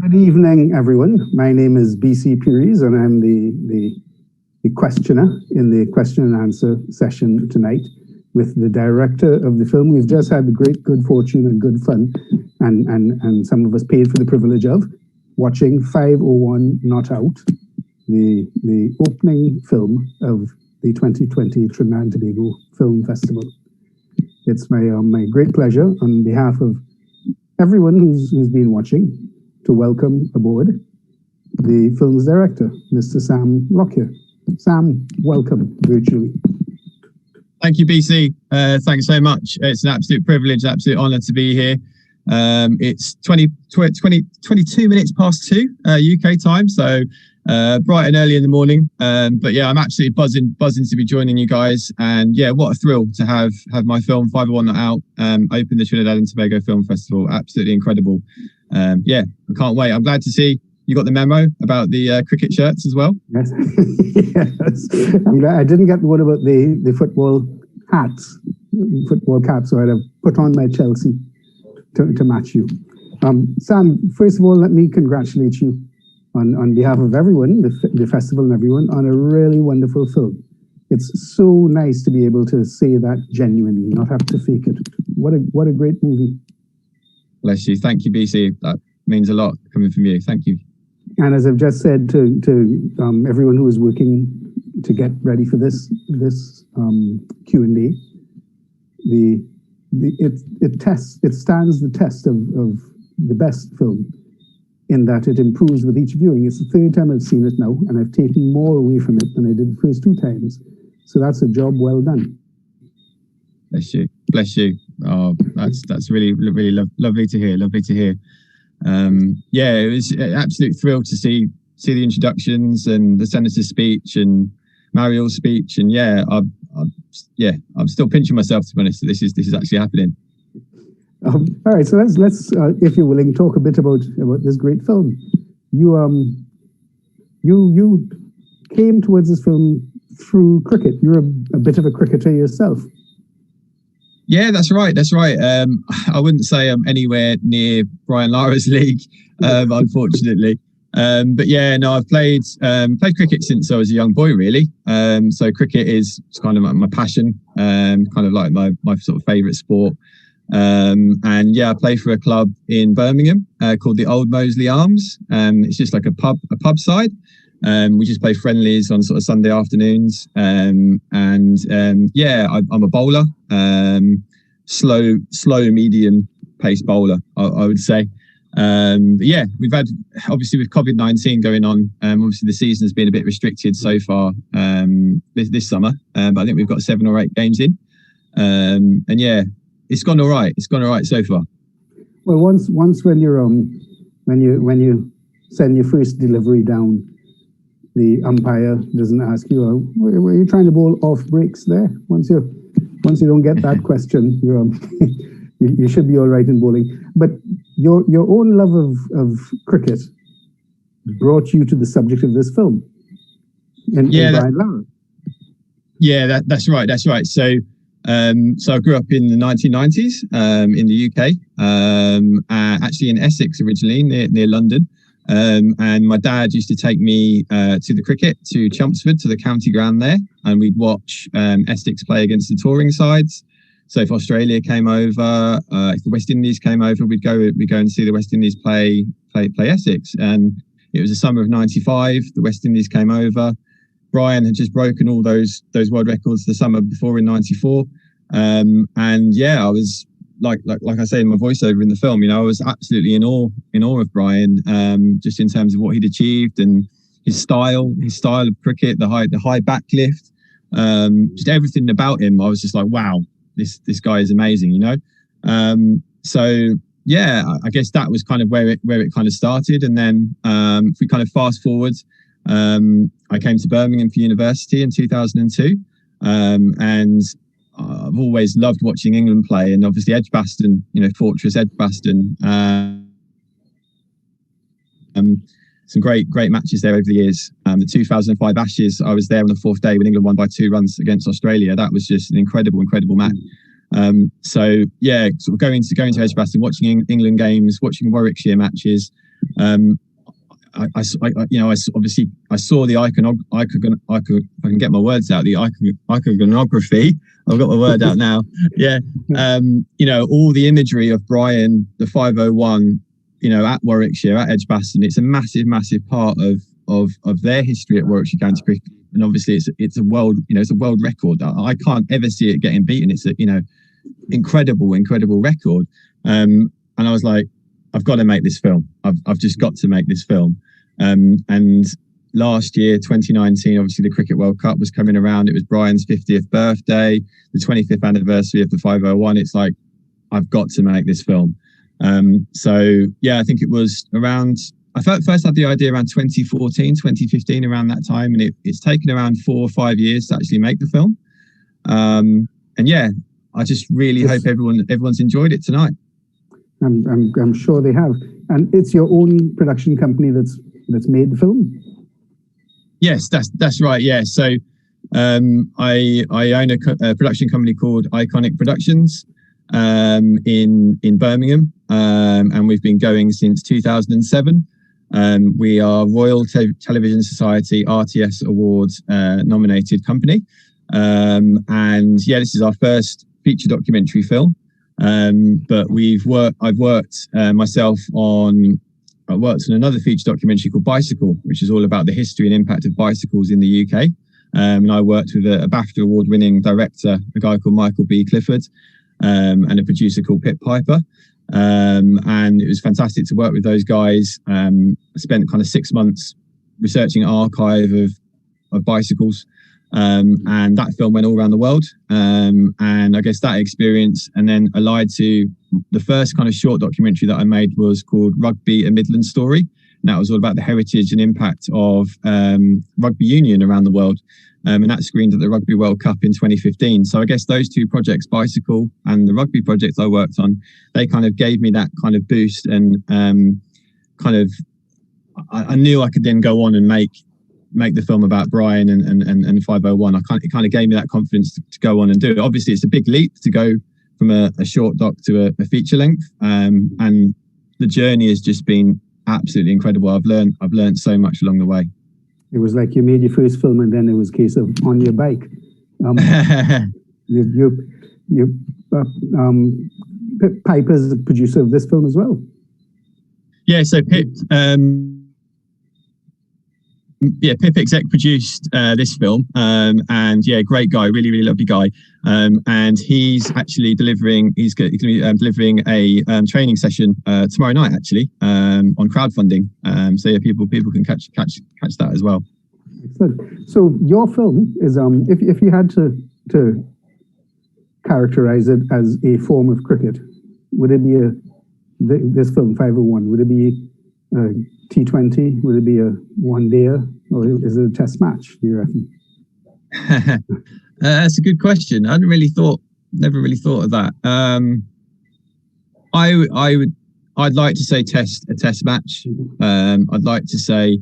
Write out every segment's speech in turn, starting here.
Good evening, everyone. My name is BC Pires, and I'm the questioner in the question and answer session tonight with the director of the film. We've just had the great good fortune and good fun, and some of us paid for the privilege of watching 501 Not Out, the opening film of the 2020 Trinidad and Tobago Film Festival. It's my great pleasure on behalf of everyone who's been watching to welcome aboard the film's director, Mr. Sam Lockyer. Sam, welcome virtually. Thank you, BC. Thanks so much. It's an absolute privilege, absolute honour to be here. It's 22 minutes past 2 UK time, so bright and early in the morning. But yeah, I'm absolutely buzzing to be joining you guys. And yeah, what a thrill to have my film 501 Not Out open the Trinidad and Tobago Film Festival. Absolutely incredible. Yeah, I can't wait. I'm glad to see you got the memo about the cricket shirts as well. Yes, yes. I'm glad I didn't get the one about the football hats, football caps, so I'd have put on my Chelsea to match you. Sam, first of all, let me congratulate you on behalf of everyone, the festival and everyone, on a really wonderful film. It's so nice to be able to say that genuinely, not have to fake it. What a great movie. Bless you. Thank you, BC. That means a lot coming from you. Thank you. And as I've just said to everyone who is working to get ready for this Q&A, it stands the test of the best film in that it improves with each viewing. It's the third time I've seen it now, and I've taken more away from it than I did the first 2 times. So that's a job well done. Bless you. Bless you. Oh, that's really lovely to hear. Lovely to hear. Yeah, it was an absolute thrill to see the introductions and the senator's speech and Mariel's speech. And yeah, I'm still pinching myself, to be honest. This is actually happening. All right, so let's if you're willing, talk a bit about this great film. You came towards this film through cricket. You're a bit of a cricketer yourself. Yeah, that's right. I wouldn't say I'm anywhere near Brian Lara's league, unfortunately. But yeah, no, I've played cricket since I was a young boy, really. So cricket is kind of my passion, kind of like my sort of favourite sport. And yeah, I play for a club in Birmingham called the Old Moseley Arms. It's just like a pub side. We just play friendlies on sort of Sunday afternoons. Yeah, I'm a bowler, slow, medium paced bowler, I would say. But yeah, we've had, obviously with COVID-19 going on, obviously the season has been a bit restricted so far this summer. But I think we've got 7 or 8 games in. And yeah, it's gone all right. It's gone all right so far. Well, once when you send your first delivery down, the umpire doesn't ask you, were you trying to bowl off breaks there? Once you don't get that question, you should be all right in bowling. But your own love of cricket brought you to the subject of this film. In Brian Lara. Yeah, that's right. So I grew up in the 1990s in the UK, actually in Essex originally, near London. And my dad used to take me to the cricket, to Chelmsford, to the county ground there, and we'd watch Essex play against the touring sides. So if Australia came over, if the West Indies came over, we'd go and see the West Indies play Essex. And it was the summer of '95. The West Indies came over. Brian had just broken all those world records the summer before in '94. And yeah, I was like I say in my voiceover in the film, I was absolutely in awe of Brian, just in terms of what he'd achieved and his style of cricket, the high backlift, just everything about him. I was just like, wow, this guy is amazing, So yeah, I guess that was kind of where it kind of started. And then if we kind of fast forward, I came to Birmingham for university in 2002, and I've always loved watching England play, and obviously Edgbaston, Fortress Edgbaston. Some great matches there over the years. The 2005 Ashes, I was there on the 4th day when England won by 2 runs against Australia. That was just an incredible match. So yeah, sort of going to Edgbaston, watching England games, watching Warwickshire matches, Obviously I saw the I can get my words out, the iconography. I've got my word out now. Yeah. All the imagery of Brian, the 501, at Warwickshire, at Edgbaston. It's a massive, massive part of their history at Warwickshire County Cricket. And obviously it's a world, it's a world record. I can't ever see it getting beaten. It's a, incredible record. And I was like, I've got to make this film. I've just got to make this film. And last year, 2019, obviously the Cricket World Cup was coming around. It was Brian's 50th birthday, the 25th anniversary of the 501. It's like, I've got to make this film. So yeah, I think it was around, I first had the idea around 2014, 2015, around that time. And it's taken around 4 or 5 years to actually make the film. And yeah, I just really hope everyone's enjoyed it tonight. I'm sure they have. And it's your own production company that's made the film? Yes, that's right. Yeah. So I own a production company called Iconic Productions in Birmingham, and we've been going since 2007. We are Royal Television Society RTS Awards nominated company, and yeah, this is our first feature documentary film. But I've worked myself on. I worked on another feature documentary called Bicycle, which is all about the history and impact of bicycles in the UK. And I worked with a BAFTA award-winning director, a guy called Michael B. Clifford, and a producer called Pip Piper. And it was fantastic to work with those guys. I spent kind of 6 months researching an archive of bicycles. And that film went all around the world. And I guess that experience, and then allied to the first kind of short documentary that I made was called Rugby: A Midland Story. And that was all about the heritage and impact of rugby union around the world. And that screened at the Rugby World Cup in 2015. So I guess those two projects, Bicycle and the rugby project I worked on, they kind of gave me that kind of boost. And I knew I could then go on and make the film about Brian and 501. It kind of gave me that confidence to go on and do it. Obviously, it's a big leap to go from a short doc to a feature length, and the journey has just been absolutely incredible. I've learned so much along the way. It was like you made your first film, and then it was a case of on your bike. Pip Piper's the producer of this film as well. Yeah, so Pip. Pip exec produced this film, and yeah, great guy, really, really lovely guy. And he's actually delivering. He's going to be delivering a training session tomorrow night, actually, on crowdfunding. So yeah, people can catch that as well. Excellent. So your film is, if you had to characterize it as a form of cricket, would it be this film 501? Would it be T20? Would it be a one-dayer, or is it a test match, do you reckon? That's a good question. Never really thought of that. I'd like to say a test match. I'd like to say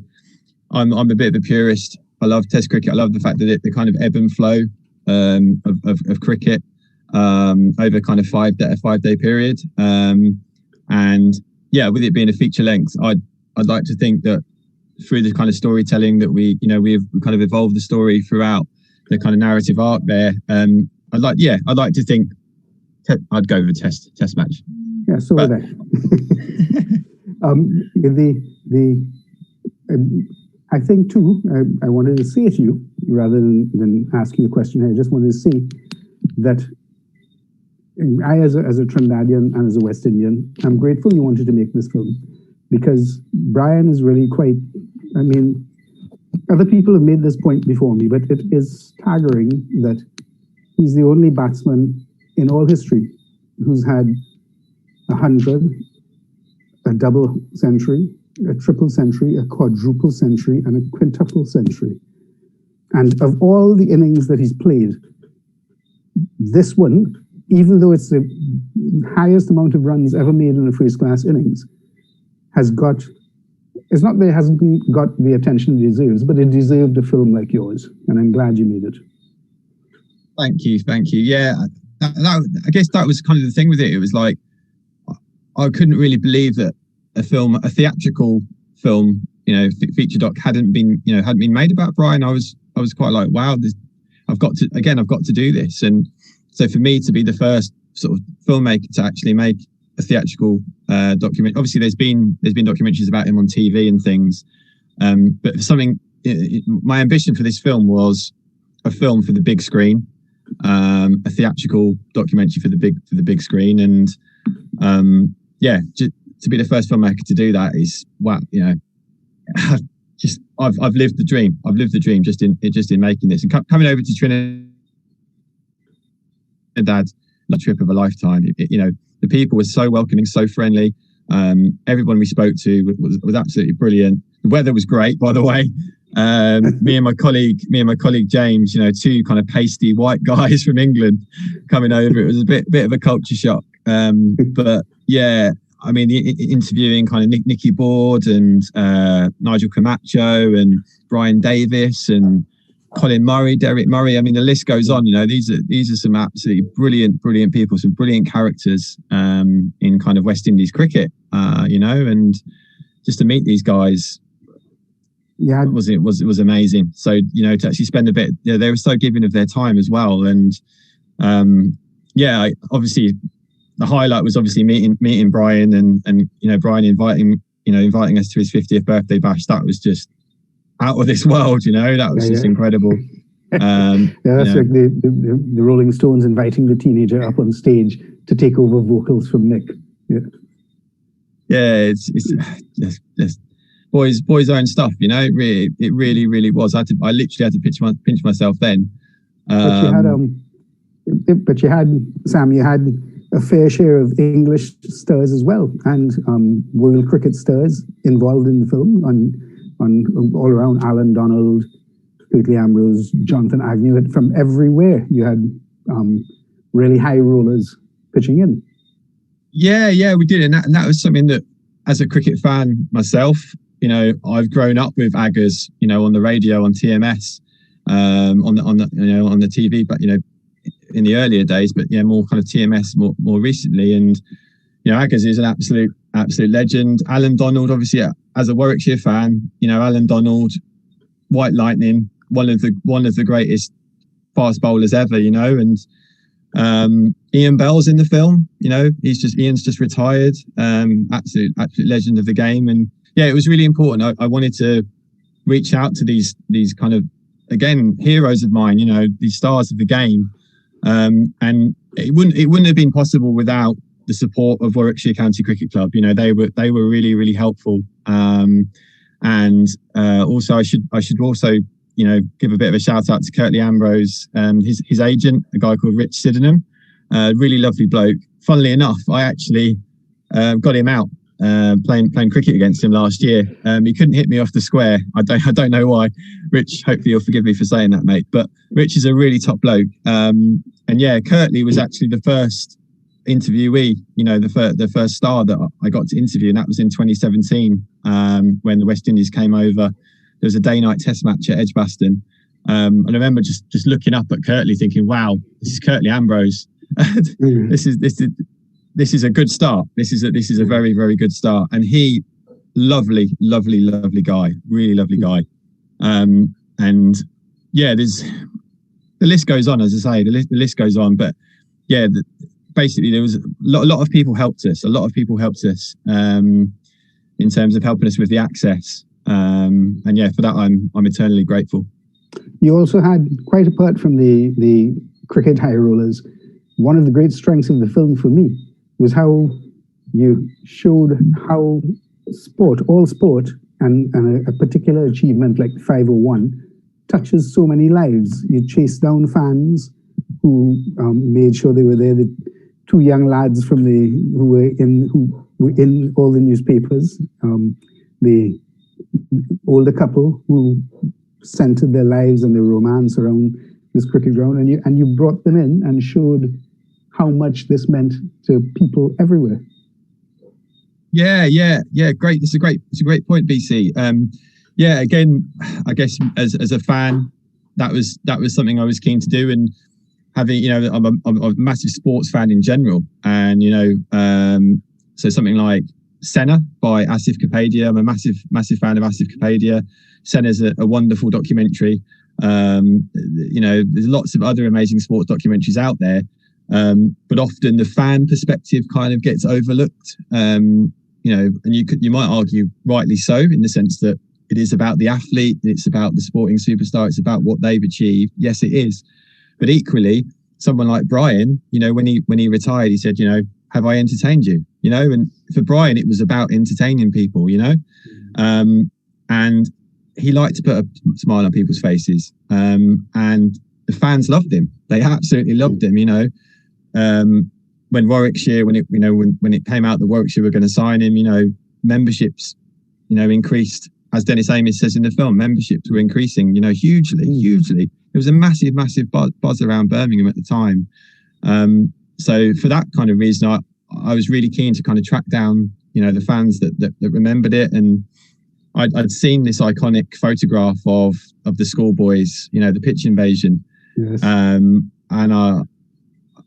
I'm a bit of a purist. I love test cricket. I love the fact that the kind of ebb and flow of cricket over kind of a 5-day period. And yeah, with it being a feature length, I'd like to think that through the kind of storytelling that we've kind of evolved the story throughout the kind of narrative arc there. I'd like to think I'd go with a test match. Yeah, so would I. I think too, I wanted to say to you, rather than ask you a question here, I just wanted to say that I, as a Trinidadian and as a West Indian, I'm grateful you wanted to make this film, because Brian is really quite, I mean, other people have made this point before me, but it is staggering that he's the only batsman in all history who's had 100, a double century, a triple century, a quadruple century, and a quintuple century. And of all the innings that he's played, this one, even though it's the highest amount of runs ever made in a first-class innings, has got, it's not that it hasn't got the attention it deserves, but it deserved a film like yours, and I'm glad you made it. Thank you. Yeah, I guess that was kind of the thing with it. It was like, I couldn't really believe that a theatrical film, feature doc hadn't been made about Brian, I was quite like, wow, I've got to do this. And so for me to be the first sort of filmmaker to actually make a theatrical document, obviously there's been documentaries about him on TV and things, but for something, my ambition for this film was a film for the big screen, a theatrical documentary for the big screen, and to be the first filmmaker to do that is, wow, I've lived the dream. I've lived the dream just in making this, and coming over to Trinidad, a trip of a lifetime. The people were so welcoming, so friendly. Everyone we spoke to was absolutely brilliant. The weather was great, by the way. Me and my colleague James, two kind of pasty white guys from England coming over. It was a bit of a culture shock. But yeah, I mean, interviewing kind of Nicky Board and Nigel Camacho and Brian Davis and Colin Murray, Derek Murray. I mean, the list goes on. These are some absolutely brilliant people, some brilliant characters in kind of West Indies cricket. And just to meet these guys, yeah, it was amazing. So to actually spend a bit, they were so giving of their time as well. And obviously the highlight was obviously meeting Brian and Brian inviting us to his 50th birthday bash. That was just out of this world. That was just incredible. That's like the Rolling Stones inviting the teenager up on stage to take over vocals from Nick. It's just boys own stuff. It really was. I literally had to pinch myself then. But you had, Sam, you had a fair share of English stars as well, and world cricket stars involved in the film, on all around. Alan Donald, Curtly Ambrose, Jonathan Agnew, from everywhere. You had really high rollers pitching in. Yeah, we did, and that was something that, as a cricket fan myself, I've grown up with Aggers, on the radio, on TMS, on the TV, but in the earlier days, but more kind of TMS more recently. And Aggers is an absolute legend. Alan Donald, obviously, as a Warwickshire fan, Alan Donald, White Lightning, one of the greatest fast bowlers ever, and Ian Bell's in the film. Ian's just retired, absolute legend of the game. And yeah, it was really important. I wanted to reach out to these kind of, again, heroes of mine, these stars of the game. And it wouldn't have been possible without the support of Warwickshire County Cricket Club. They were really, really helpful. And also I should also give a bit of a shout out to Curtly Ambrose, his agent, a guy called Rich Sydenham, really lovely bloke. Funnily enough, I actually got him out playing cricket against him last year. He couldn't hit me off the square. I don't know why. Rich, hopefully you'll forgive me for saying that, mate. But Rich is a really top bloke. And yeah, Curtly was actually the first interviewee, the first star that I got to interview, and that was in 2017 when the West Indies came over. There was a day-night test match at Edgbaston. And I remember just looking up at Curtly thinking, wow, this is Curtly Ambrose. This is a good start. This is a very, very good start. And he, lovely guy, really lovely guy. And yeah, the list goes on, as I say, the list goes on. But yeah, basically there was a lot of people helped us. A lot of people helped us in terms of helping us with the access. And yeah, for that I'm eternally grateful. You also had, quite apart from the cricket high rollers, one of the great strengths of the film for me was how you showed how all sport and a particular achievement like 501 touches so many lives. You chased down fans who made sure they were there. The two young lads who were in all the newspapers, the older couple who centered their lives and their romance around this cricket ground, and you brought them in and showed how much this meant to people everywhere. Yeah. Great. It's a great point, BC. Yeah. Again, I guess as a fan, that was something I was keen to do, and having, I'm a massive sports fan in general, and so something like Senna by Asif Kapadia. I'm a massive fan of Asif Kapadia. Senna's a wonderful documentary. There's lots of other amazing sports documentaries out there, but often the fan perspective kind of gets overlooked. And you might argue rightly so, in the sense that it is about the athlete, it's about the sporting superstar, it's about what they've achieved. Yes, it is. But equally, someone like Brian, when he retired, he said, have I entertained you? And for Brian, it was about entertaining people, and he liked to put a smile on people's faces. And the fans loved him. They absolutely loved him, when Warwickshire, when it came out that Warwickshire were going to sign him, memberships, increased. As Dennis Amos says in the film, memberships were increasing, hugely. It was a massive buzz around Birmingham at the time. So for that kind of reason, I was really keen to kind of track down, the fans that remembered it. And I'd seen this iconic photograph of the schoolboys, the pitch invasion. Yes. And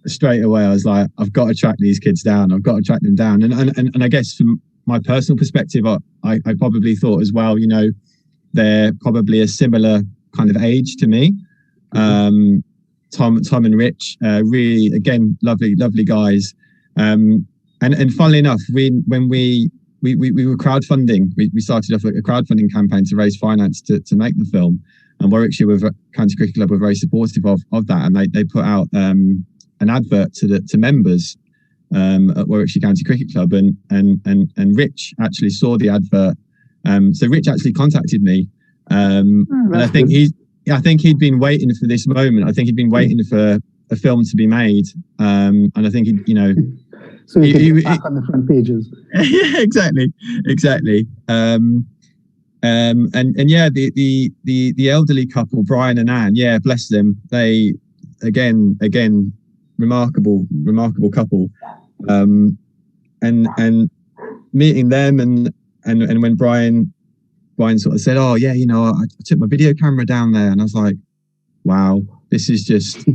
straight away I was like, I've got to track these kids down. I've got to track them down. And I guess from my personal perspective, I probably thought as well, they're probably a similar kind of age to me. Tom and Rich, really, again, lovely guys. And funnily enough, when we were crowdfunding, we started off a crowdfunding campaign to raise finance to make the film, and Warwickshire County Cricket Club were very supportive of that, and they put out an advert to members at Warwickshire County Cricket Club, and Rich actually saw the advert. So Rich actually contacted me, and I think he'd been waiting for this moment. I think he'd been waiting for a film to be made, and I think so he could back on the front pages. Yeah, exactly. And yeah, the elderly couple, Brian and Anne, yeah, bless them. They again remarkable couple. And meeting them and when Brian sort of said, oh yeah, I took my video camera down there, and I was like, wow, this is just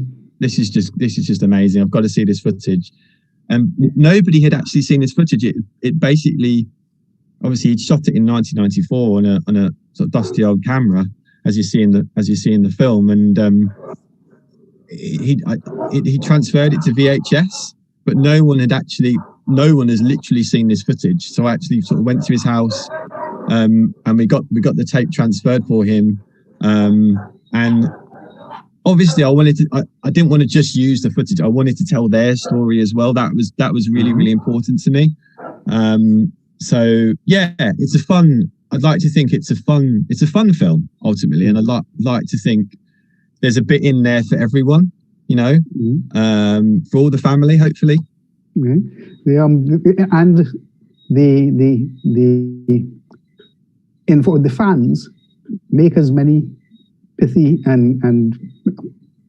amazing. I've got to see this footage. And nobody had actually seen this footage. It basically, obviously, he'd shot it in 1994 on a sort of dusty old camera, as you see in the film, and he transferred it to VHS, but no one has literally seen this footage. So I actually sort of went to his house, and we got the tape transferred for him, and obviously I didn't want to just use the footage. I wanted to tell their story as well. That was really, really important to me. So yeah, I'd like to think it's a fun film ultimately, and I'd like to think there's a bit in there for everyone, for all the family, hopefully. For the fans, make as many pithy and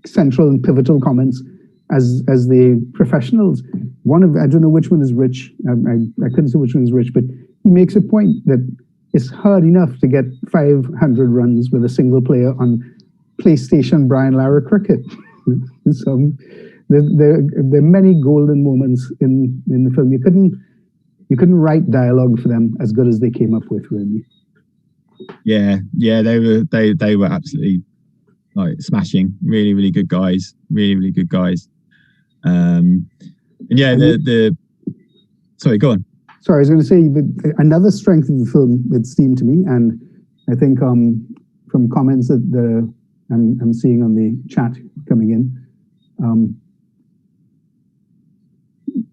central and pivotal comments as the professionals. I don't know which one is Rich. I couldn't say which one is Rich, but he makes a point that it's hard enough to get 500 runs with a single player on PlayStation Brian Lara cricket. So there are many golden moments in the film. You couldn't write dialogue for them as good as they came up with, really. Yeah, they were absolutely smashing. Really, really good guys. Really, really good guys. And yeah, sorry, go on. Sorry, I was going to say that another strength of the film, it seemed to me, and I think from comments that I'm seeing on the chat coming in,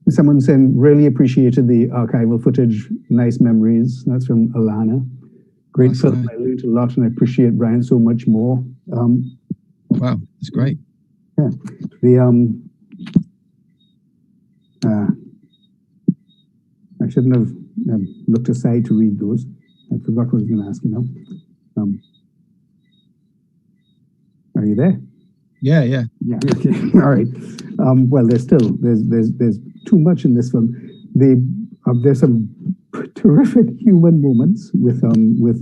someone saying really appreciated the archival footage, nice memories. That's from Alana. Great film. I learned a lot, and I appreciate Brian so much more. Wow, that's great. Yeah, I shouldn't have looked aside to read those. I forgot what I was going to ask you now. Are you there? Yeah. Okay. All right. Well, there's too much in this film. There's some terrific human moments with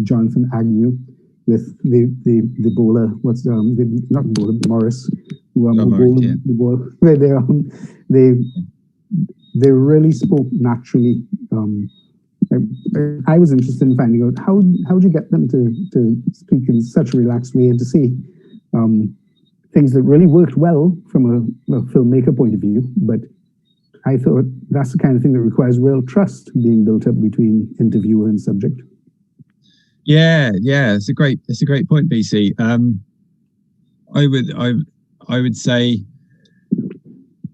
Jonathan Agnew, with the bowler. Not bowler, Morris, who bowled the ball. Where they really spoke naturally. I was interested in finding out how do you get them to speak in such a relaxed way and to say things that really worked well from a filmmaker point of view. But I thought that's the kind of thing that requires real trust being built up between interviewer and subject. Yeah, it's a great point, BC. I would say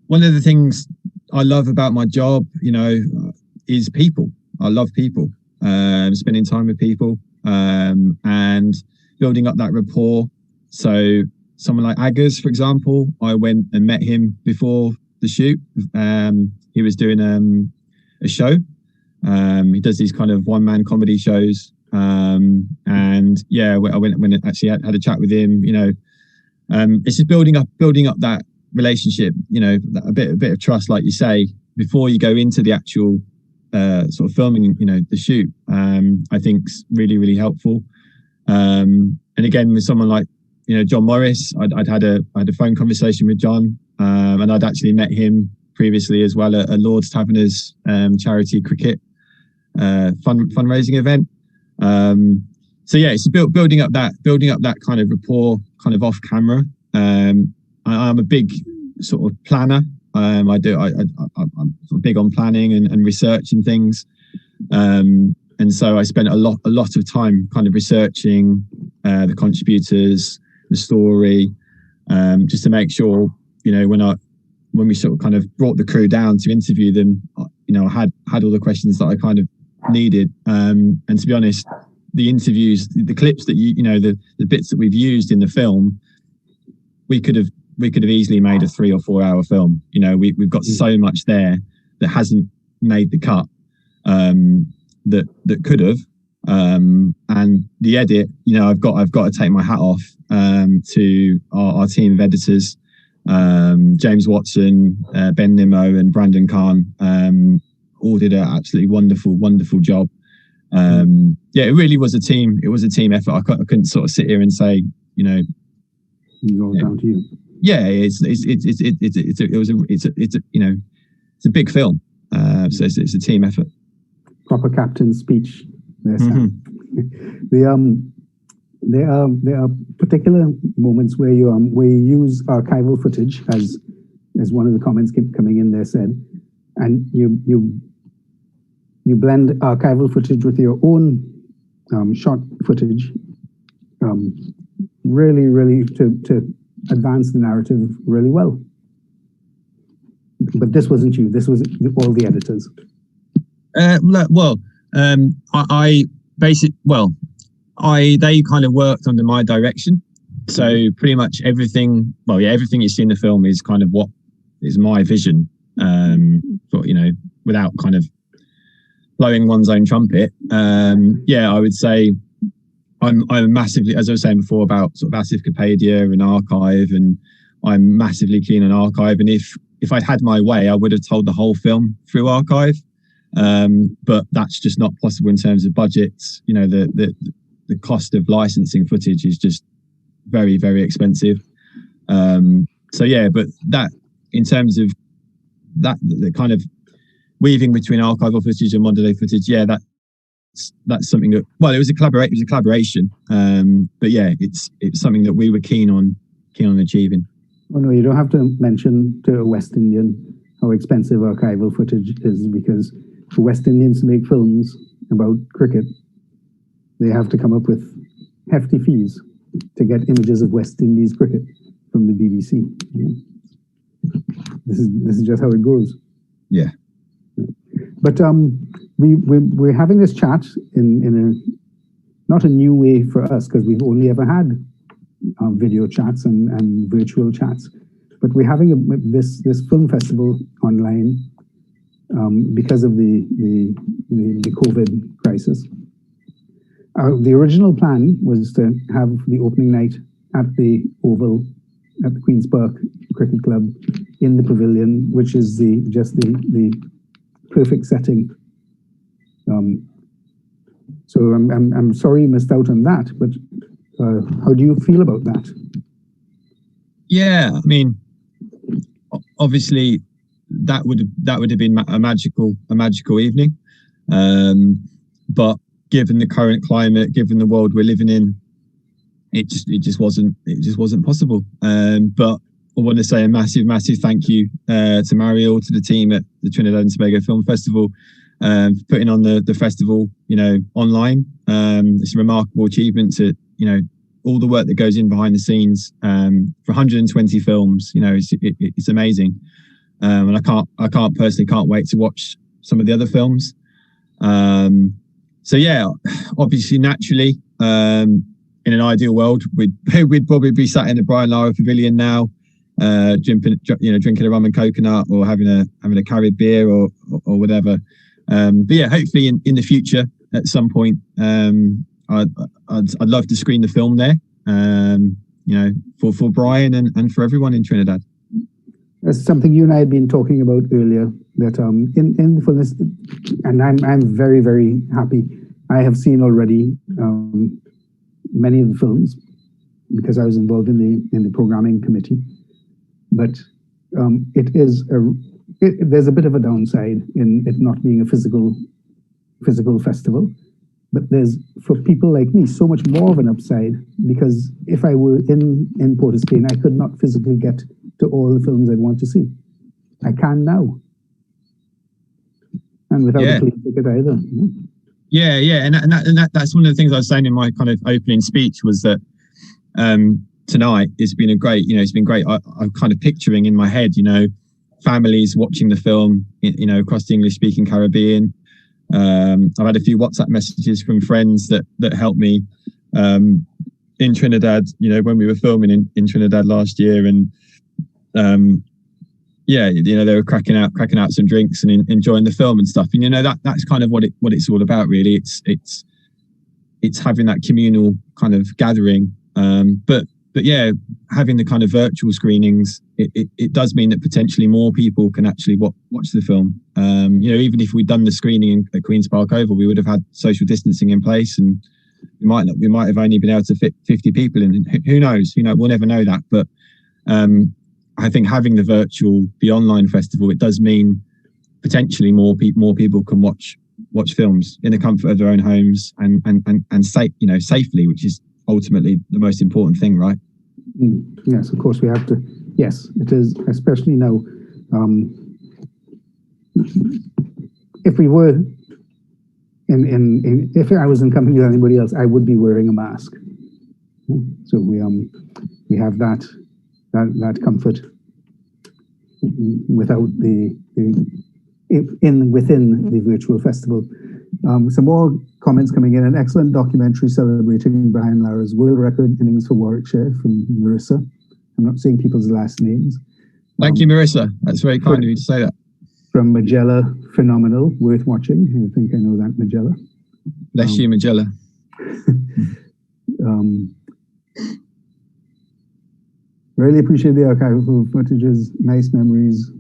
one of the things I love about my job, is people. I love people, spending time with people, and building up that rapport. So someone like Aggers, for example, I went and met him before the shoot. He was doing a show. He does these kind of one-man comedy shows. And yeah, I went and actually had a chat with him. It's just building up that relationship. A bit of trust, like you say, before you go into the actual sort of filming. The shoot. I think's really, really helpful. And again, with someone like John Morris, I'd had a phone conversation with John, and I'd actually met him previously as well at Lord's Taverners charity cricket fundraising event. So yeah, it's building up that kind of rapport, kind of off camera. I'm a big sort of planner. I'm sort of big on planning and research and things. And so I spent a lot of time kind of researching the contributors, the story, just to make sure, when we sort of kind of brought the crew down to interview them, I had all the questions that I kind of needed. And to be honest, the interviews, the clips that the bits that we've used in the film, we could have easily made a 3 or 4 hour film. We've got so much there that hasn't made the cut, that could have. And the edit, I've got to take my hat off to our team of editors, James Watson, Ben Nimmo, and Brandon Kahn. All did an absolutely wonderful job. It really was a team. It was a team effort. I couldn't sort of sit here and say, it's all down to you. Yeah, it's a big film. So it's a team effort. Proper captain's speech. There are particular moments where you use archival footage, as one of the comments keep coming in there said, and you blend archival footage with your own shot footage, really to advance the narrative really well. But this wasn't you. This was all the editors. They kind of worked under my direction. So pretty much everything you see in the film is kind of what is my vision. But without kind of blowing one's own trumpet. I would say I'm massively, as I was saying before, about sort of Asif Kapadia and archive, and I'm massively keen on archive. And if I'd had my way, I would have told the whole film through archive. But that's just not possible in terms of budgets. The cost of licensing footage is just very, very expensive. But that, in terms of that, the kind of weaving between archival footage and modern day footage, that's something that, it was a collaboration. But yeah, it's something that we were keen on achieving. Oh no, you don't have to mention to a West Indian how expensive archival footage is, because for West Indians to make films about cricket, they have to come up with hefty fees to get images of West Indies cricket from the BBC. This is just how it goes. Yeah. But we're having this chat in a not a new way for us, because we've only ever had video chats and virtual chats. But we're having this film festival online because of the COVID crisis. The original plan was to have the opening night at the Oval, at the Queen's Park Cricket Club, in the pavilion, which is the perfect setting. So I'm sorry you missed out on that, but how do you feel about that? Yeah, I mean, obviously that would have been a magical evening. but given the current climate, given the world we're living in, it just wasn't possible. But I want to say a massive thank you to Mario, to the team at the Trinidad and Tobago Film Festival, for putting on the festival, online. It's a remarkable achievement to, all the work that goes in behind the scenes, for 120 films. It's amazing. And I can't wait to watch some of the other films. So yeah, obviously, naturally, in an ideal world, we'd probably be sat in the Brian Lara Pavilion now, drinking a rum and coconut, or having a carried beer or whatever. But yeah, hopefully in the future at some point, I'd love to screen the film there, for Brian and for everyone in Trinidad. That's something you and I had been talking about earlier, that for this, and I'm very, very happy. I have seen already many of the films because I was involved in the programming committee. But there's a bit of a downside in it not being a physical festival. But there's, for people like me, so much more of an upside, because if I were in Port of Spain, I could not physically get to all the films I'd want to see. I can now, and without a plane ticket either. Yeah, and that's one of the things I was saying in my kind of opening speech, was that tonight it's been it's been great. I'm kind of picturing in my head, families watching the film, across the English speaking Caribbean. I've had a few WhatsApp messages from friends that helped me in Trinidad, when we were filming in Trinidad last year, and they were cracking out some drinks and enjoying the film and stuff. And that's kind of what it's all about, really. It's having that communal kind of gathering. But yeah, having the kind of virtual screenings, it does mean that potentially more people can actually watch the film. Even if we'd done the screening at Queen's Park Oval, we would have had social distancing in place, and we might have only been able to fit 50 people in. Who knows? We'll never know that. But I think having the online festival, it does mean potentially more people can watch films in the comfort of their own homes and safely, which is ultimately the most important thing, right? Yes, of course we have to. Yes, it is, especially now. If we were if I was in company with anybody else, I would be wearing a mask. So we have that comfort without within the virtual festival. Some more comments coming in. An excellent documentary celebrating Brian Lara's world record innings for Warwickshire, from Marissa. I'm not saying people's last names. Thank you, Marissa. That's very kind of you to say that. From Magella, phenomenal, worth watching. I think I know that, Magella. Bless you, Magella. Really appreciate the archival footages, nice memories.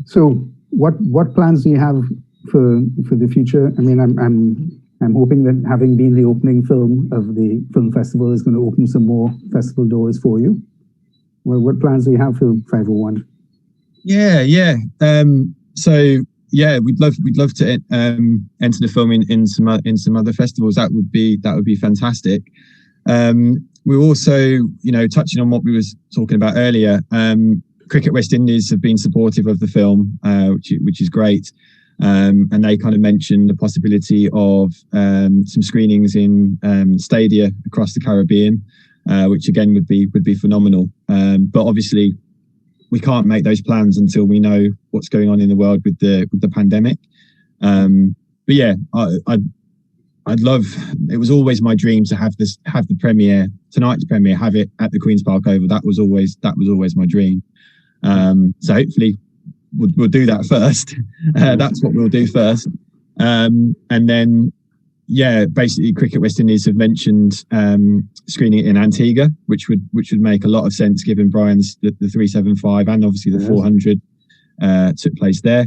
So what plans do you have for the future? I mean, I'm hoping that having been the opening film of the film festival is going to open some more festival doors for you. Well, what plans do you have for 501? Yeah. So yeah, we'd love to enter the film in some other festivals. That would be fantastic. We're also, touching on what we was talking about earlier. Cricket West Indies have been supportive of the film, which is great. And they kind of mentioned the possibility of some screenings in stadia across the Caribbean, which again would be phenomenal. But obviously, we can't make those plans until we know what's going on in the world with the pandemic. But yeah, I'd love. It was always my dream to have the premiere, tonight's premiere, have it at the Queen's Park Oval. That was always my dream. So hopefully we'll do that first. That's what we'll do first. And then, yeah, basically Cricket West Indies have mentioned screening it in Antigua, which would make a lot of sense given Brian's the 375 and obviously the 400 took place there.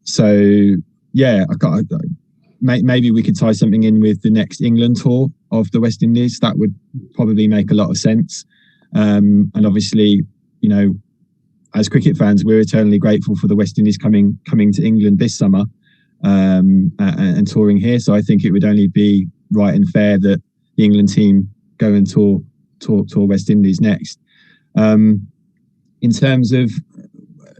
So yeah, maybe we could tie something in with the next England tour of the West Indies. That would probably make a lot of sense. And obviously, as cricket fans, we're eternally grateful for the West Indies coming to England this summer and touring here. So I think it would only be right and fair that the England team go and tour West Indies next. In terms of,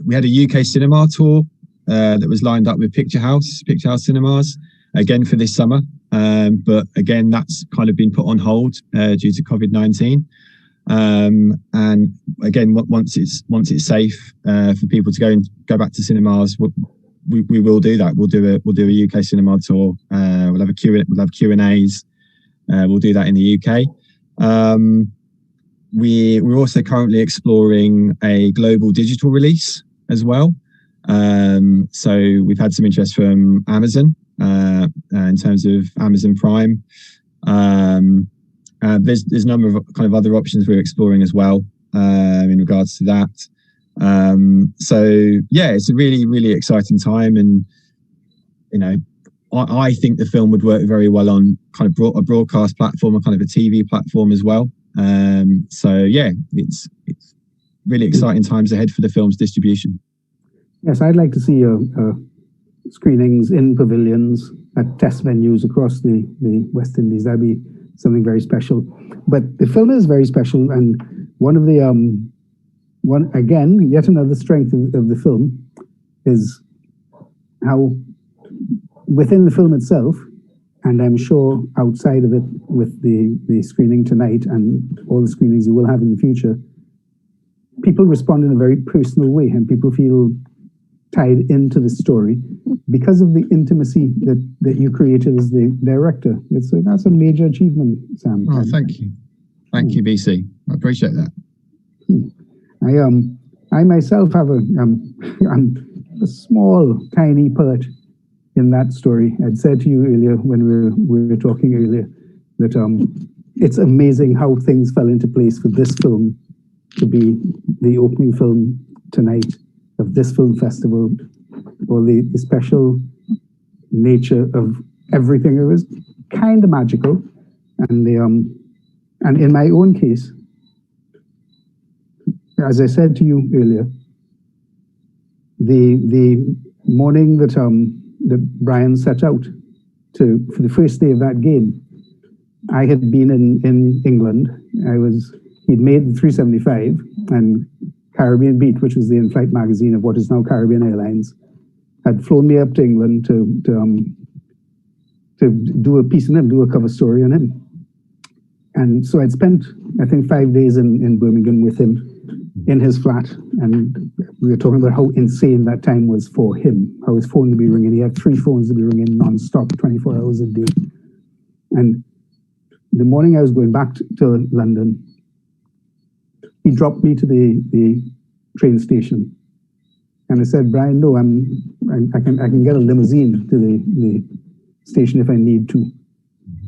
we had a UK cinema tour that was lined up with Picture House Cinemas again for this summer, but again that's kind of been put on hold due to COVID-19. And again, once it's safe for people to go back to cinemas, we will do that. We'll do a UK cinema tour. We'll have Q&As. We'll do that in the UK. We're also currently exploring a global digital release as well. So we've had some interest from Amazon in terms of Amazon Prime. There's a number of kind of other options we're exploring as well in regards to that. So yeah, it's a really, really exciting time, and I think the film would work very well on kind of a broadcast platform, or kind of a TV platform as well. So yeah, it's really exciting times ahead for the film's distribution. Yes, I'd like to see screenings in pavilions at test venues across the West Indies. That'd be something very special. But the film is very special, and one of the yet another strength of the film is how within the film itself, and I'm sure outside of it with the screening tonight and all the screenings you will have in the future, people respond in a very personal way, and people feel tied into the story because of the intimacy that you created as the director. That's a major achievement, Sam. Oh, thank you, BC. I appreciate that. I myself have a small, tiny part in that story. I'd said to you earlier when we were talking earlier that it's amazing how things fell into place for this film to be the opening film tonight of this film festival, or the special nature of everything. It was kind of magical, and in my own case, as I said to you earlier, the morning that Brian set out for the first day of that game, I had been in England. He'd made the 375, and Caribbean Beat, which was the in-flight magazine of what is now Caribbean Airlines, had flown me up to England to do a piece on him, do a cover story on him. And so I'd spent, I think, 5 days in Birmingham with him in his flat, and we were talking about how insane that time was for him, how his phone would be ringing. He had 3 phones to be ringing non-stop, 24 hours a day. And the morning I was going back to London, he dropped me to the train station, and I said, "Brian, no, I can get a limousine to the station if I need to."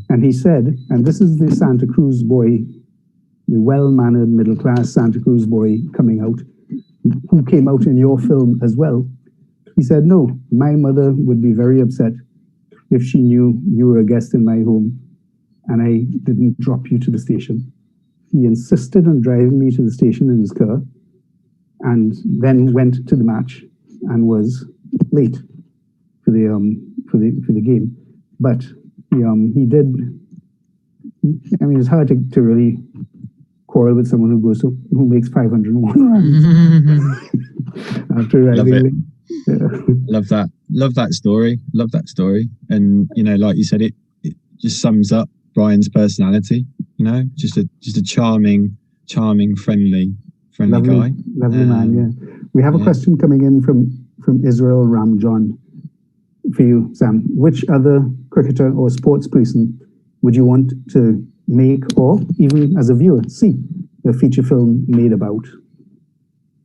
And he said, and this is the Santa Cruz boy, the well-mannered middle-class Santa Cruz boy coming out, who came out in your film as well. He said, "No, my mother would be very upset if she knew you were a guest in my home and I didn't drop you to the station." He insisted on driving me to the station in his car, and then went to the match and was late for the game. But he did. I mean, it's hard to really quarrel with someone who makes 501 runs after arriving. Love that story. And like you said, it just sums up Brian's personality. Just a charming, friendly guy. Lovely man, yeah. We have a question coming in from Israel Ramjohn for you, Sam. Which other cricketer or sports person would you want to make, or even as a viewer, see a feature film made about?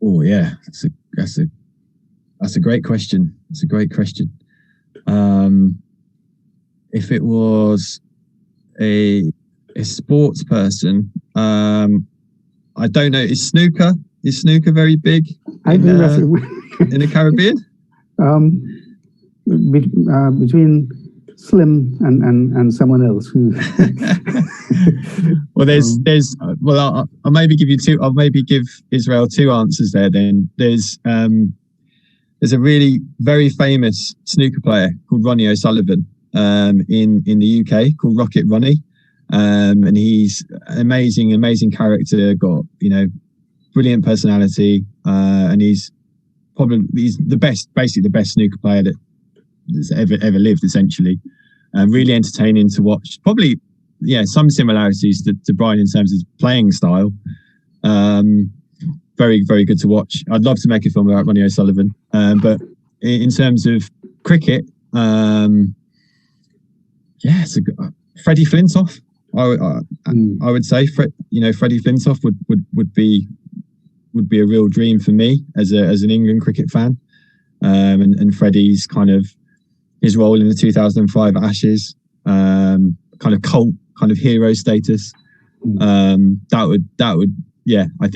Oh yeah, that's a great question. It's a great question. If it was a sports person, I don't know. Is snooker very big in the Caribbean? Between Slim and someone else who Well, I'll maybe give you two. I'll maybe give Israel two answers there. Then there's a really very famous snooker player called Ronnie O'Sullivan in the UK, called Rocket Ronnie, and he's an amazing character. Got brilliant personality, and he's the best, basically the best snooker player that's ever lived, essentially. Really entertaining to watch. Probably, some similarities to Brian in terms of playing style. Very, very good to watch. I'd love to make a film about Ronnie O'Sullivan, but in terms of cricket, it's Freddie Flintoff. I would say, Freddie Flintoff would be a real dream for me as an England cricket fan, and Freddie's kind of his role in the 2005 Ashes, kind of cult, kind of hero status. That would, I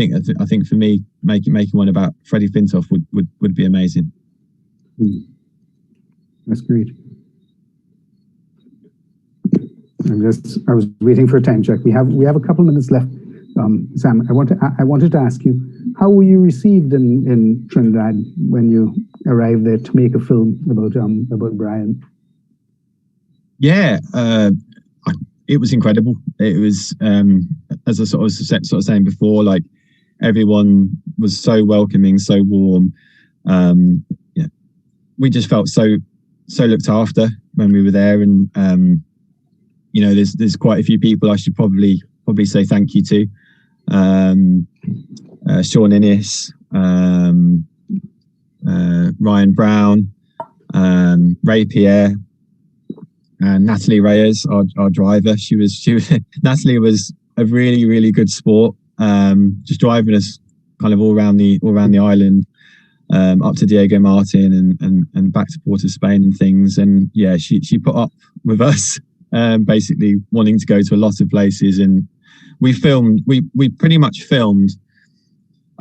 think for me, making one about Freddie Flintoff would be amazing. That's great. I was waiting for a time check. We have a couple minutes left. Sam, I wanted to ask you, how were you received in Trinidad when you arrived there to make a film about Brian? Yeah, it was incredible. It was, as I sort of saying before, like everyone was so welcoming, so warm. We just felt so looked after when we were there, and there's quite a few people I should probably say thank you to. Sean Innes, Ryan Brown, Ray Pierre, and Natalie Reyes, our driver. She was Natalie was a really, really good sport. Just driving us kind of all around the island, up to Diego Martin and back to Port of Spain and things. And she put up with us, basically wanting to go to a lot of places. And we pretty much filmed.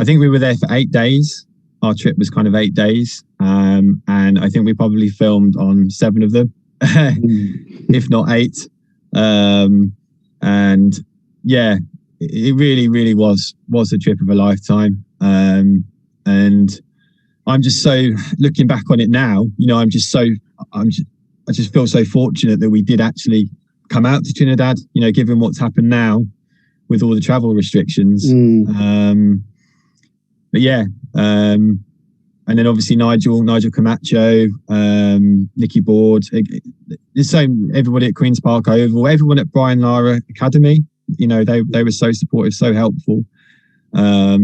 I think we were there for 8 days. Our trip was kind of 8 days. And I think we probably filmed on 7 of them, if not 8. And it really, really was a trip of a lifetime. And I'm just so, looking back on it now, I just feel so fortunate that we did actually come out to Trinidad, given what's happened now with all the travel restrictions. And then obviously Nigel Camacho, Nicky Board, everybody at Queen's Park Oval, everyone at Brian Lara Academy, they were so supportive, so helpful. I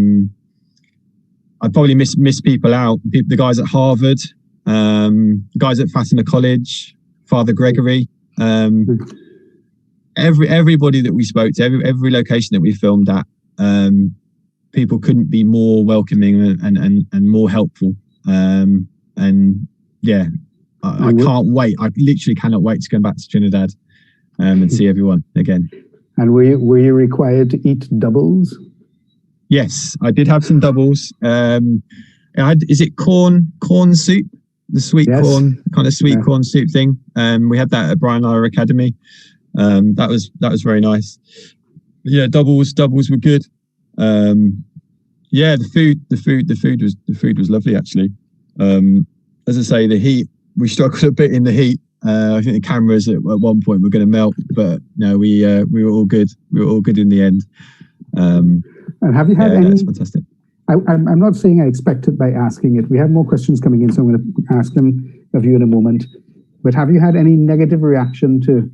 probably miss people out. The guys at Harvard, the guys at Fatima College, Father Gregory, everybody that we spoke to, every location that we filmed at, people couldn't be more welcoming and more helpful. I can't wait. I literally cannot wait to come back to Trinidad and see everyone again. And were you required to eat doubles? Yes, I did have some doubles. Is it corn soup? The sweet corn, kind of sweet corn soup thing. We had that at Brian Lara Academy. That was very nice. Yeah, doubles were good. The food was lovely, actually. As I say, the heat, we struggled a bit in the heat. I think the cameras at one point were going to melt, but no, we were all good. We were all good in the end. And have you had any? That's fantastic. I'm not saying I expect it by asking it. We have more questions coming in, so I'm going to ask them of you in a moment. But have you had any negative reaction to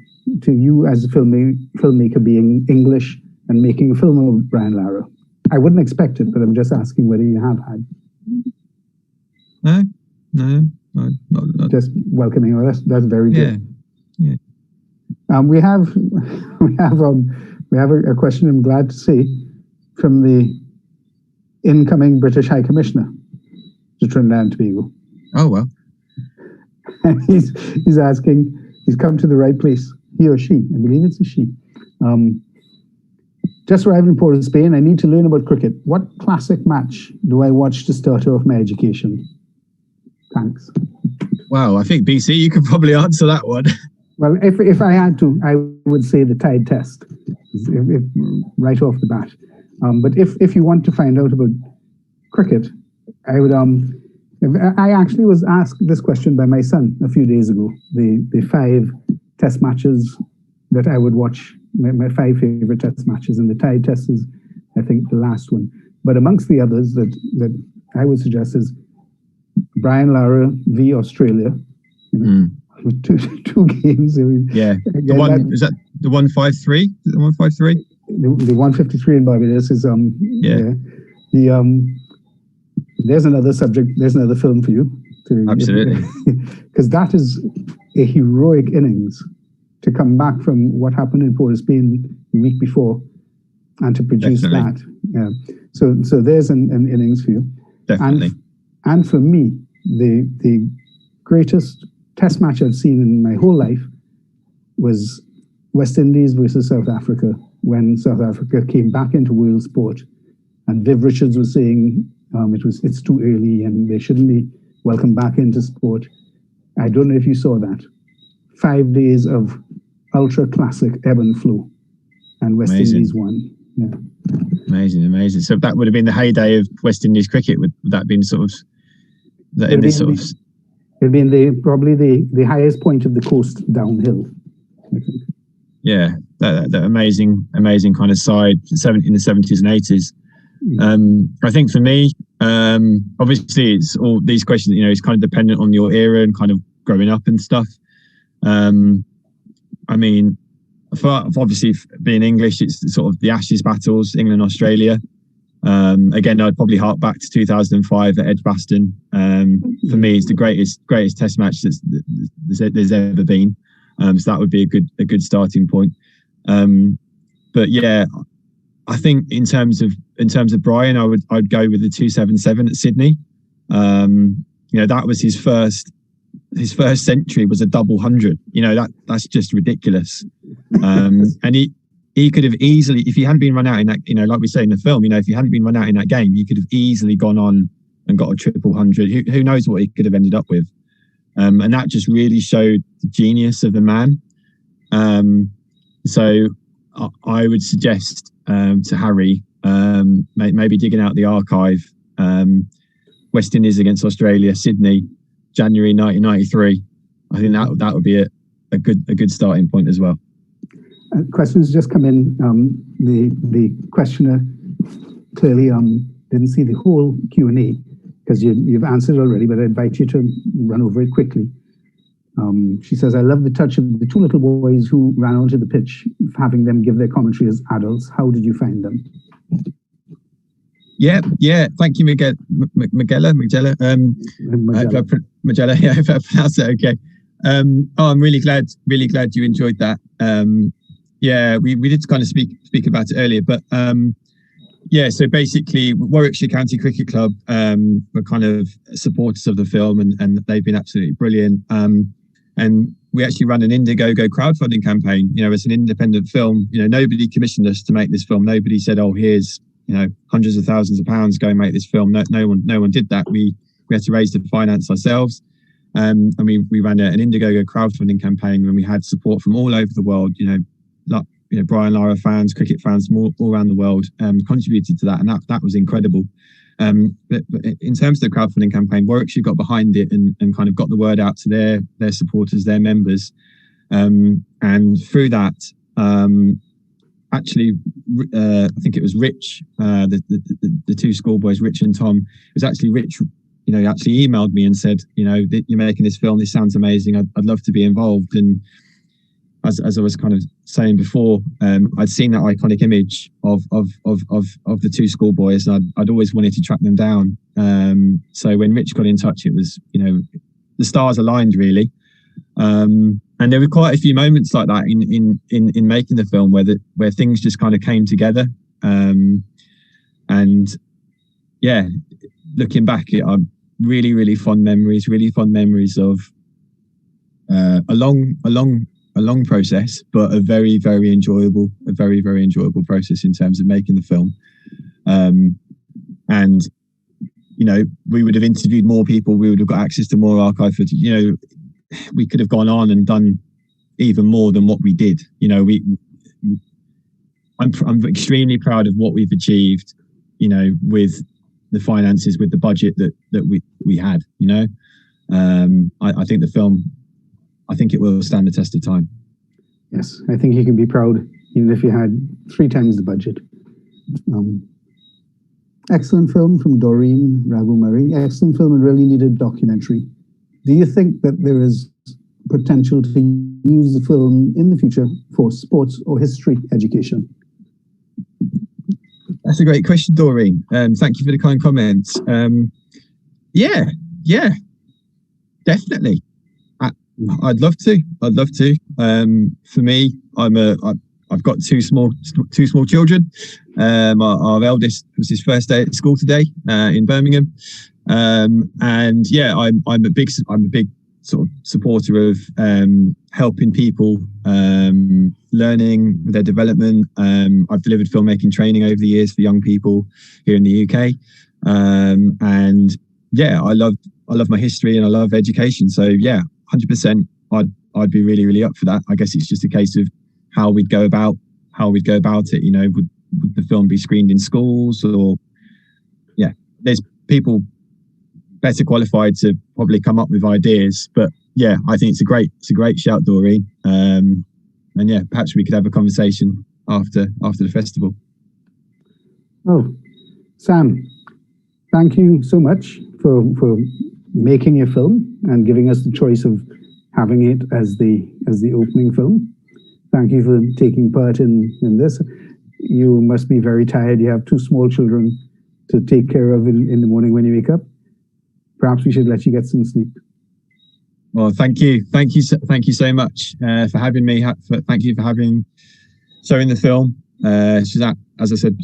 you as a filmmaker being English and making a film of Brian Lara? I wouldn't expect it, but I'm just asking whether you have had. No, not. Just welcoming. Well, that's very good. Yeah. We have a question, I'm glad to see, from the incoming British High Commissioner to Trinidad and Tobago. Oh well. And he's asking. He's come to the right place. He or she, I believe it's a she. Just arrived in Port of Spain. I need to learn about cricket. What classic match do I watch to start off my education? Thanks. Wow, I think BC, you could probably answer that one. Well, if I had to, I would say the Tide Test. right off the bat. But if you want to find out about cricket, I would. I actually was asked this question by my son a few days ago. The 5 test matches that I would watch, my 5 favorite test matches, and the Tide Test is, I think, the last one. But amongst the others that I would suggest is Brian Lara v Australia. With two games. I mean, yeah, the one is that the 153. The 153. The 153 in Barbados is there's another subject. There's another film for you. Absolutely, because that is a heroic innings to come back from what happened in Port of Spain the week before, and to produce that. Yeah. So there's an innings for you. Definitely. And for me, the greatest test match I've seen in my whole life was West Indies versus South Africa, when South Africa came back into world sport, and Viv Richards was saying it's too early and they shouldn't be welcomed back into sport. I don't know if you saw that. 5 days of ultra classic ebb and flow, and West Indies won. Yeah. Amazing. So that would have been the heyday of West Indies cricket. Would that been sort of that in this sort of? It'd been probably the highest point of the coast downhill, I think. Yeah, that amazing kind of side in the 70s and 80s. I think for me, obviously it's all these questions, it's kind of dependent on your era and kind of growing up and stuff. I mean, for obviously being English, it's sort of the Ashes battles, England, Australia. Again, I'd probably hark back to 2005 at Edgbaston. For me, it's the greatest test match there's ever been. So that would be a good starting point. But yeah, I think in terms of Brian, I'd go with the 277 at Sydney. That was his first century was a double 100. That's just ridiculous. And he could have easily, if he hadn't been run out in that, like we say in the film, if he hadn't been run out in that game, he could have easily gone on and got a triple 100. Who knows what he could have ended up with. And that just really showed the genius of the man. So I would suggest to Harry, maybe digging out the archive, West Indies against Australia, Sydney, January 1993. I think that would be a good starting point as well. Questions just come in. The questioner clearly didn't see the whole Q&A because you've answered already, but I invite you to run over it quickly. She says, I love the touch of the 2 little boys who ran onto the pitch, having them give their commentary as adults. How did you find them? Yeah. Thank you, Magella. Yeah, if I pronounce it okay. I'm really glad you enjoyed that. Yeah, we did kind of speak about it earlier, but so basically Warwickshire County Cricket Club were kind of supporters of the film, and they've been absolutely brilliant. And we actually ran an Indiegogo crowdfunding campaign. It's an independent film. Nobody commissioned us to make this film. Nobody said, "Oh, here's hundreds of thousands of pounds, go and make this film." No one did that. We had to raise the finance ourselves. And we ran an Indiegogo crowdfunding campaign when we had support from all over the world. Brian Lara fans, cricket fans from all around the world contributed to that, and that was incredible. But in terms of the crowdfunding campaign, Warwickshire got behind it and kind of got the word out to their supporters, their members, and through that, actually, I think it was Rich, the 2 schoolboys, Rich and Tom. It was actually Rich. Actually emailed me and said, you're making this film. This sounds amazing. I'd love to be involved. And as I was kind of saying before, I'd seen that iconic image of the 2 schoolboys, and I'd always wanted to track them down. So when Rich got in touch, it was, the stars aligned really. And there were quite a few moments like that in making the film where things just kind of came together. And yeah, looking back, I'm really fond memories of a long process, but a very enjoyable process in terms of making the film. And we would have interviewed more people, we would have got access to more archive footage. We could have gone on and done even more than what we did. I'm extremely proud of what we've achieved, you know, with the finances, with the budget that we had, you know. I think the film, I think it will stand the test of time. Yes, I think you can be proud, even if you had 3 times the budget. Excellent film from Doreen Ragu Murray. Excellent film and really needed documentary. Do you think that there is potential to use the film in the future for sports or history education? That's a great question, Doreen. Thank you for the kind comments. Yeah, definitely. I'd love to. For me, I've got two small children. Our eldest was his first day at school today in Birmingham, and yeah, I'm a big sort of supporter of helping people learning with their development. I've delivered filmmaking training over the years for young people here in the UK, and yeah, I love my history and I love education. So yeah, 100%. I'd be really up for that. I guess it's just a case of how we'd go about it. You know, would the film be screened in schools, or yeah, there's people better qualified to probably come up with ideas. But yeah, I think it's a great shout, Doreen. And yeah, perhaps we could have a conversation after the festival. Well, Sam, thank you so much for making your film and giving us the choice of having it as the opening film. Thank you for taking part in this. You must be very tired. You have 2 small children to take care of in the morning when you wake up. Perhaps we should let you get some sleep. Well, thank you so much for having me. Thank you for showing the film. As I said,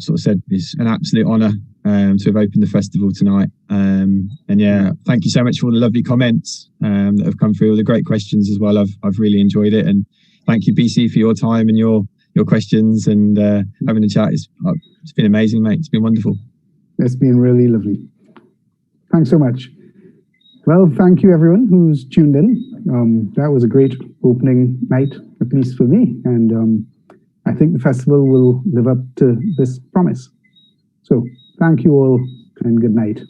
it's an absolute honour to have opened the festival tonight. And yeah, thank you so much for all the lovely comments that have come through, all the great questions as well. I've really enjoyed it, and thank you, BC, for your time and your questions and having a chat. It's been amazing, mate. It's been wonderful. It's been really lovely. Thanks so much. Well, thank you everyone who's tuned in. That was a great opening night, at least for me. And I think the festival will live up to this promise. So thank you all and good night.